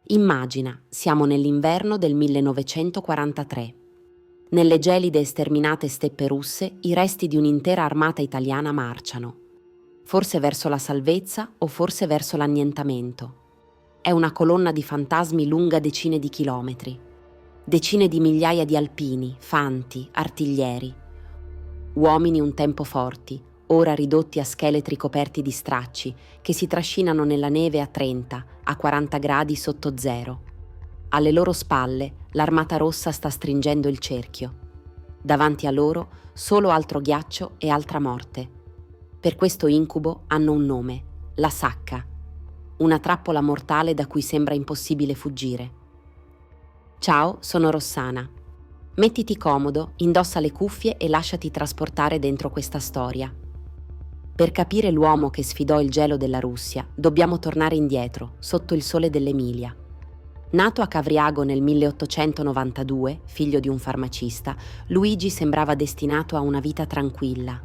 Immagina, siamo nell'inverno del 1943. Nelle gelide e sterminate steppe russe, i resti di un'intera armata italiana marciano. Forse verso la salvezza o forse verso l'annientamento. È una colonna di fantasmi lunga decine di chilometri. Decine di migliaia di alpini, fanti, artiglieri. Uomini un tempo forti, ora ridotti a scheletri coperti di stracci, che si trascinano nella neve a 30, a 40 gradi sotto zero. Alle loro spalle l'Armata Rossa sta stringendo il cerchio. Davanti a loro solo altro ghiaccio e altra morte. Per questo incubo hanno un nome, la Sacca, una trappola mortale da cui sembra impossibile fuggire. Ciao, sono Rossana. Mettiti comodo, indossa le cuffie e lasciati trasportare dentro questa storia. Per capire l'uomo che sfidò il gelo della Russia, dobbiamo tornare indietro, sotto il sole dell'Emilia. Nato a Cavriago nel 1892, figlio di un farmacista, Luigi sembrava destinato a una vita tranquilla.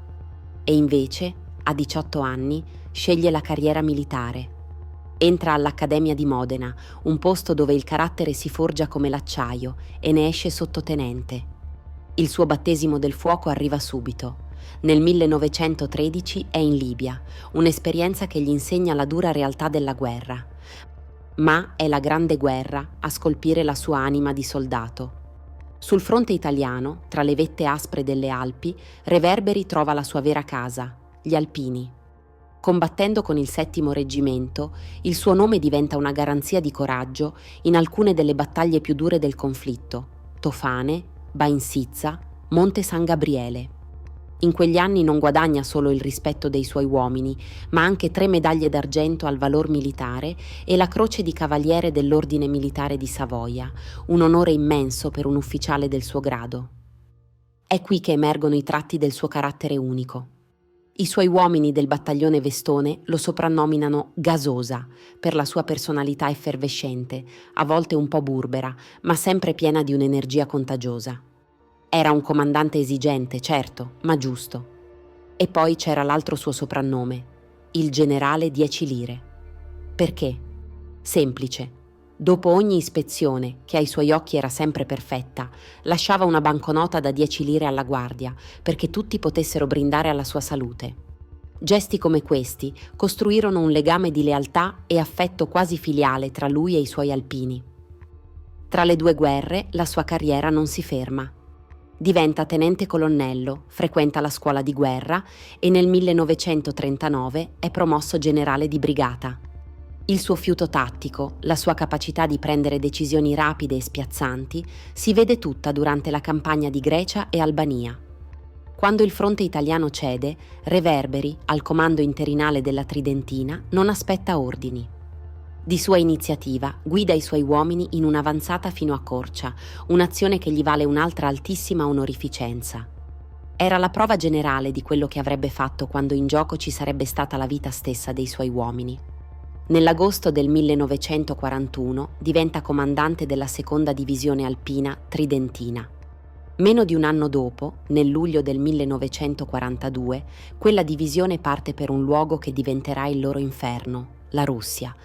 E invece, a 18 anni, sceglie la carriera militare. Entra all'Accademia di Modena, un posto dove il carattere si forgia come l'acciaio, e ne esce sottotenente. Il suo battesimo del fuoco arriva subito. Nel 1913 è in Libia, un'esperienza che gli insegna la dura realtà della guerra. Ma è la Grande Guerra a scolpire la sua anima di soldato. Sul fronte italiano, tra le vette aspre delle Alpi, Reverberi trova la sua vera casa, gli Alpini. Combattendo con il 7° Reggimento, il suo nome diventa una garanzia di coraggio in alcune delle battaglie più dure del conflitto: Tofane, Bainsizza, Monte San Gabriele. In quegli anni non guadagna solo il rispetto dei suoi uomini, ma anche 3 medaglie d'argento al valor militare e la Croce di Cavaliere dell'Ordine Militare di Savoia, un onore immenso per un ufficiale del suo grado. È qui che emergono i tratti del suo carattere unico. I suoi uomini del battaglione Vestone lo soprannominano Gasosa per la sua personalità effervescente, a volte un po' burbera, ma sempre piena di un'energia contagiosa. Era un comandante esigente, certo, ma giusto. E poi c'era l'altro suo soprannome, il generale 10 lire. Perché? Semplice. Dopo ogni ispezione, che ai suoi occhi era sempre perfetta, lasciava una banconota da 10 lire alla guardia, perché tutti potessero brindare alla sua salute. Gesti come questi costruirono un legame di lealtà e affetto quasi filiale tra lui e i suoi alpini. Tra le 2 guerre, la sua carriera non si ferma. Diventa tenente colonnello, frequenta la scuola di guerra e nel 1939 è promosso generale di brigata. Il suo fiuto tattico, la sua capacità di prendere decisioni rapide e spiazzanti, si vede tutta durante la campagna di Grecia e Albania. Quando il fronte italiano cede, Reverberi, al comando interinale della Tridentina, non aspetta ordini. Di sua iniziativa guida i suoi uomini in un'avanzata fino a Corcia, un'azione che gli vale un'altra altissima onorificenza. Era la prova generale di quello che avrebbe fatto quando in gioco ci sarebbe stata la vita stessa dei suoi uomini. Nell'agosto del 1941 diventa comandante della 2ª divisione alpina tridentina. Meno di un anno dopo, nel luglio del 1942, quella divisione parte per un luogo che diventerà il loro inferno, la Russia.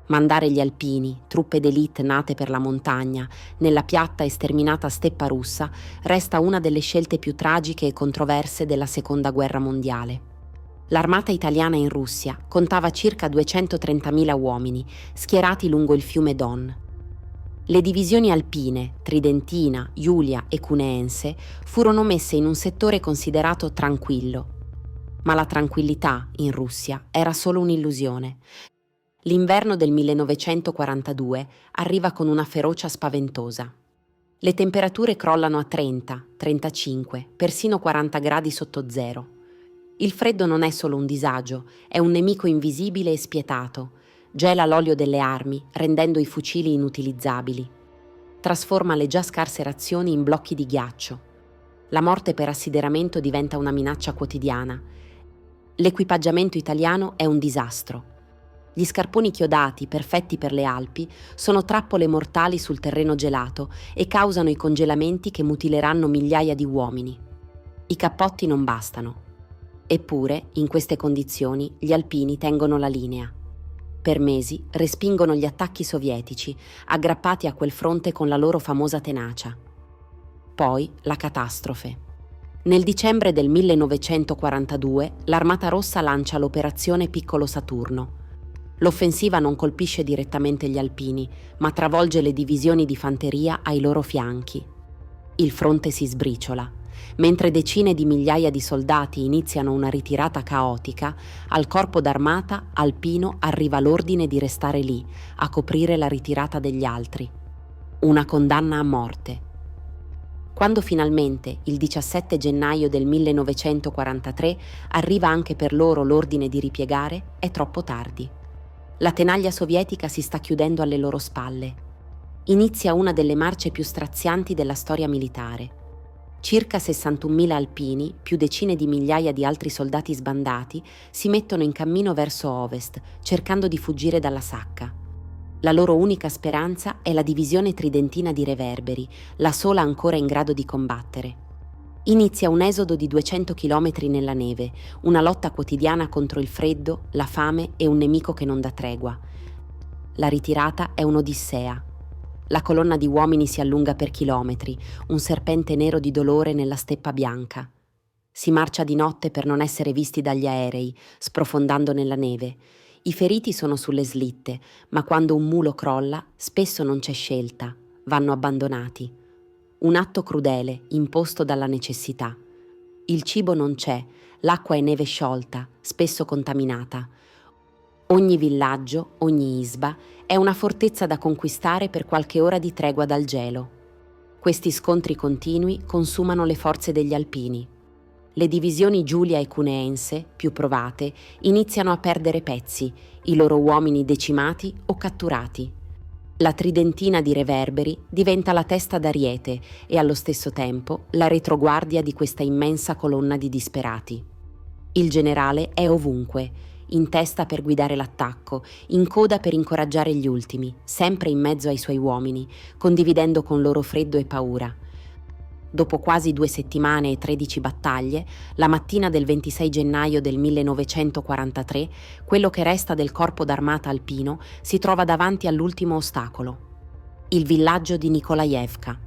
Mandare gli alpini, truppe d'élite nate per la montagna, nella piatta e sterminata steppa russa, resta una delle scelte più tragiche e controverse della Seconda Guerra Mondiale. L'armata italiana in Russia contava circa 230.000 uomini, schierati lungo il fiume Don. Le divisioni alpine, tridentina, Julia e cuneense, furono messe in un settore considerato tranquillo. Ma la tranquillità, in Russia, era solo un'illusione. L'inverno del 1942 arriva con una ferocia spaventosa. Le temperature crollano a 30, 35, persino 40 gradi sotto zero. Il freddo non è solo un disagio, è un nemico invisibile e spietato. Gela l'olio delle armi, rendendo i fucili inutilizzabili. Trasforma le già scarse razioni in blocchi di ghiaccio. La morte per assideramento diventa una minaccia quotidiana. L'equipaggiamento italiano è un disastro. Gli scarponi chiodati, perfetti per le Alpi, sono trappole mortali sul terreno gelato e causano i congelamenti che mutileranno migliaia di uomini. I cappotti non bastano. Eppure, in queste condizioni, gli alpini tengono la linea. Per mesi respingono gli attacchi sovietici, aggrappati a quel fronte con la loro famosa tenacia. Poi la catastrofe. Nel dicembre del 1942 l'Armata Rossa lancia l'Operazione Piccolo Saturno. L'offensiva non colpisce direttamente gli alpini, ma travolge le divisioni di fanteria ai loro fianchi. Il fronte si sbriciola. Mentre decine di migliaia di soldati iniziano una ritirata caotica, al corpo d'armata alpino arriva l'ordine di restare lì, a coprire la ritirata degli altri. Una condanna a morte. Quando finalmente, il 17 gennaio del 1943, arriva anche per loro l'ordine di ripiegare, è troppo tardi. La tenaglia sovietica si sta chiudendo alle loro spalle. Inizia una delle marce più strazianti della storia militare. Circa 61.000 alpini, più decine di migliaia di altri soldati sbandati, si mettono in cammino verso ovest, cercando di fuggire dalla sacca. La loro unica speranza è la divisione tridentina di Reverberi, la sola ancora in grado di combattere. Inizia un esodo di 200 chilometri nella neve, una lotta quotidiana contro il freddo, la fame e un nemico che non dà tregua. La ritirata è un'odissea. La colonna di uomini si allunga per chilometri, un serpente nero di dolore nella steppa bianca. Si marcia di notte per non essere visti dagli aerei, sprofondando nella neve. I feriti sono sulle slitte, ma quando un mulo crolla, spesso non c'è scelta, vanno abbandonati. Un atto crudele, imposto dalla necessità. Il cibo non c'è, l'acqua è neve sciolta, spesso contaminata. Ogni villaggio, ogni isba, è una fortezza da conquistare per qualche ora di tregua dal gelo. Questi scontri continui consumano le forze degli alpini. Le divisioni Giulia e Cuneense, più provate, iniziano a perdere pezzi, i loro uomini decimati o catturati. La tridentina di Reverberi diventa la testa d'ariete e allo stesso tempo la retroguardia di questa immensa colonna di disperati. Il generale è ovunque, in testa per guidare l'attacco, in coda per incoraggiare gli ultimi, sempre in mezzo ai suoi uomini, condividendo con loro freddo e paura. Dopo quasi 2 settimane e 13 battaglie, la mattina del 26 gennaio del 1943, quello che resta del corpo d'armata alpino si trova davanti all'ultimo ostacolo, il villaggio di Nikolaevka.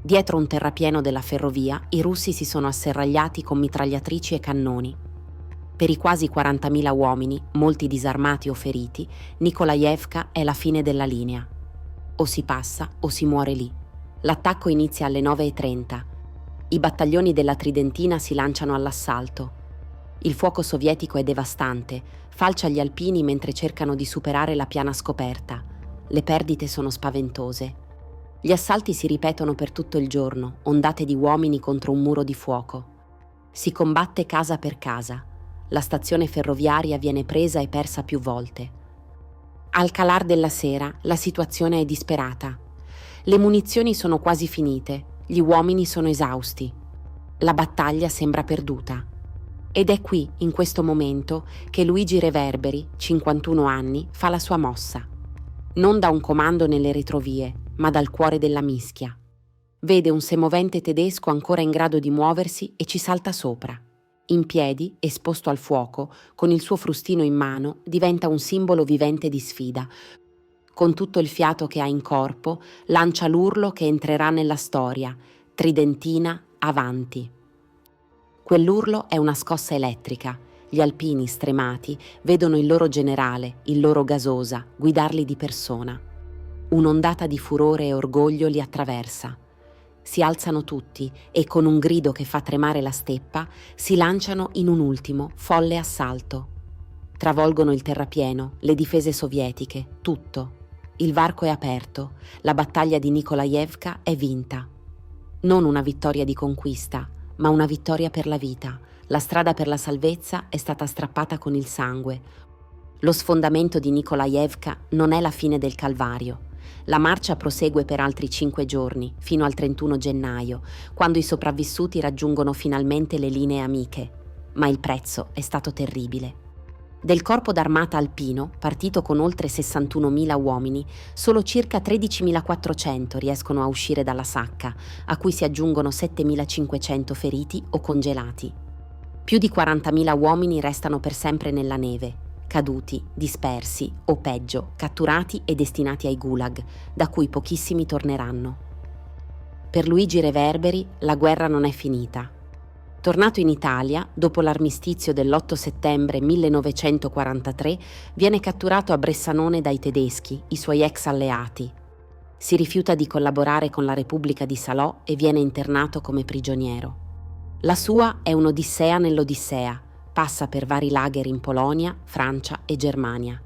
Dietro un terrapieno della ferrovia, i russi si sono asserragliati con mitragliatrici e cannoni. Per i quasi 40.000 uomini, molti disarmati o feriti, Nikolaevka è la fine della linea. O si passa o si muore lì. L'attacco inizia alle 9:30. I battaglioni della Tridentina si lanciano all'assalto. Il fuoco sovietico è devastante, falcia gli alpini mentre cercano di superare la piana scoperta. Le perdite sono spaventose. Gli assalti si ripetono per tutto il giorno, ondate di uomini contro un muro di fuoco. Si combatte casa per casa. La stazione ferroviaria viene presa e persa più volte. Al calar della sera la situazione è disperata. Le munizioni sono quasi finite, gli uomini sono esausti. La battaglia sembra perduta. Ed è qui, in questo momento, che Luigi Reverberi, 51 anni, fa la sua mossa. Non da un comando nelle retrovie, ma dal cuore della mischia. Vede un semovente tedesco ancora in grado di muoversi e ci salta sopra. In piedi, esposto al fuoco, con il suo frustino in mano, diventa un simbolo vivente di sfida. Con tutto il fiato che ha in corpo, lancia l'urlo che entrerà nella storia: Tridentina, avanti. Quell'urlo è una scossa elettrica. Gli alpini, stremati, vedono il loro generale, il loro Gasosa, guidarli di persona. Un'ondata di furore e orgoglio li attraversa. Si alzano tutti e con un grido che fa tremare la steppa si lanciano in un ultimo, folle assalto. Travolgono il terrapieno, le difese sovietiche, tutto. Il varco è aperto, la battaglia di Nikolaevka è vinta. Non una vittoria di conquista, ma una vittoria per la vita. La strada per la salvezza è stata strappata con il sangue. Lo sfondamento di Nikolaevka non è la fine del calvario. La marcia prosegue per altri 5 giorni, fino al 31 gennaio, quando i sopravvissuti raggiungono finalmente le linee amiche. Ma il prezzo è stato terribile. Del corpo d'armata alpino, partito con oltre 61.000 uomini, solo circa 13.400 riescono a uscire dalla sacca, a cui si aggiungono 7.500 feriti o congelati. Più di 40.000 uomini restano per sempre nella neve. caduti, dispersi o peggio, catturati e destinati ai gulag, da cui pochissimi torneranno. Per Luigi Reverberi la guerra non è finita. Tornato in Italia, dopo l'armistizio dell'8 settembre 1943, viene catturato a Bressanone dai tedeschi, i suoi ex alleati. Si rifiuta di collaborare con la Repubblica di Salò e viene internato come prigioniero. La sua è un'odissea nell'odissea, passa per vari lager in Polonia, Francia e Germania.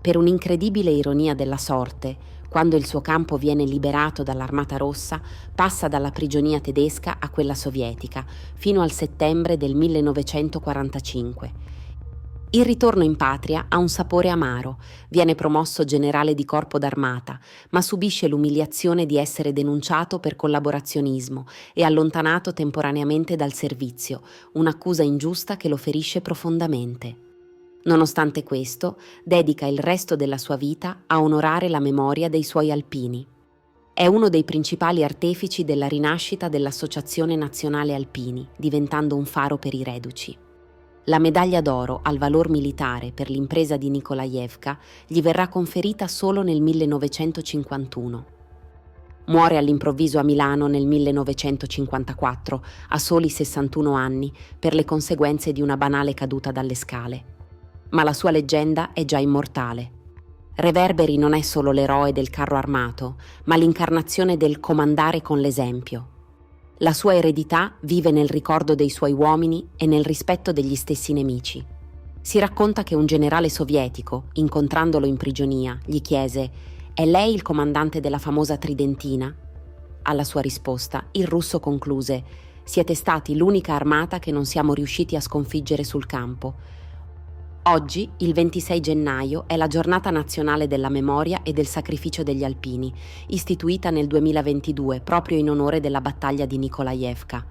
Per un'incredibile ironia della sorte, quando il suo campo viene liberato dall'Armata Rossa, passa dalla prigionia tedesca a quella sovietica, fino al settembre del 1945. Il ritorno in patria ha un sapore amaro, viene promosso generale di corpo d'armata, ma subisce l'umiliazione di essere denunciato per collaborazionismo e allontanato temporaneamente dal servizio, un'accusa ingiusta che lo ferisce profondamente. Nonostante questo, dedica il resto della sua vita a onorare la memoria dei suoi alpini. È uno dei principali artefici della rinascita dell'Associazione Nazionale Alpini, diventando un faro per i reduci. La medaglia d'oro al valor militare per l'impresa di Nikolajevka gli verrà conferita solo nel 1951. Muore all'improvviso a Milano nel 1954, a soli 61 anni, per le conseguenze di una banale caduta dalle scale. Ma la sua leggenda è già immortale. Reverberi non è solo l'eroe del carro armato, ma l'incarnazione del comandare con l'esempio. La sua eredità vive nel ricordo dei suoi uomini e nel rispetto degli stessi nemici. Si racconta che un generale sovietico, incontrandolo in prigionia, gli chiese: «È lei il comandante della famosa Tridentina?» Alla sua risposta, il russo concluse: «Siete stati l'unica armata che non siamo riusciti a sconfiggere sul campo». Oggi, il 26 gennaio, è la Giornata Nazionale della Memoria e del Sacrificio degli Alpini, istituita nel 2022 proprio in onore della battaglia di Nikolajevka.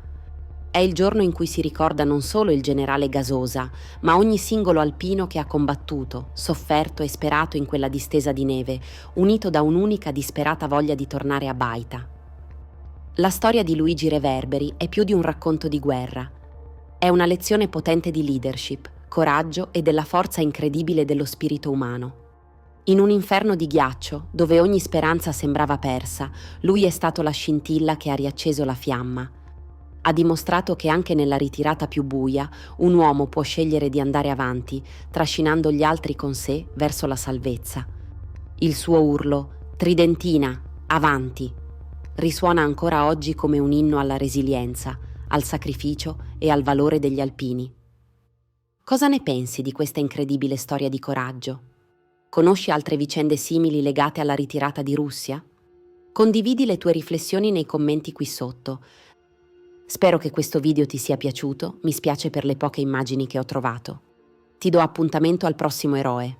È il giorno in cui si ricorda non solo il generale Gasosa, ma ogni singolo alpino che ha combattuto, sofferto e sperato in quella distesa di neve, unito da un'unica disperata voglia di tornare a baita. La storia di Luigi Reverberi è più di un racconto di guerra. È una lezione potente di leadership, coraggio e della forza incredibile dello spirito umano. In un inferno di ghiaccio, dove ogni speranza sembrava persa, lui è stato la scintilla che ha riacceso la fiamma. Ha dimostrato che anche nella ritirata più buia, un uomo può scegliere di andare avanti, trascinando gli altri con sé verso la salvezza. Il suo urlo, «Tridentina, avanti!», risuona ancora oggi come un inno alla resilienza, al sacrificio e al valore degli alpini. Cosa ne pensi di questa incredibile storia di coraggio? Conosci altre vicende simili legate alla ritirata di Russia? Condividi le tue riflessioni nei commenti qui sotto. Spero che questo video ti sia piaciuto, mi spiace per le poche immagini che ho trovato. Ti do appuntamento al prossimo eroe.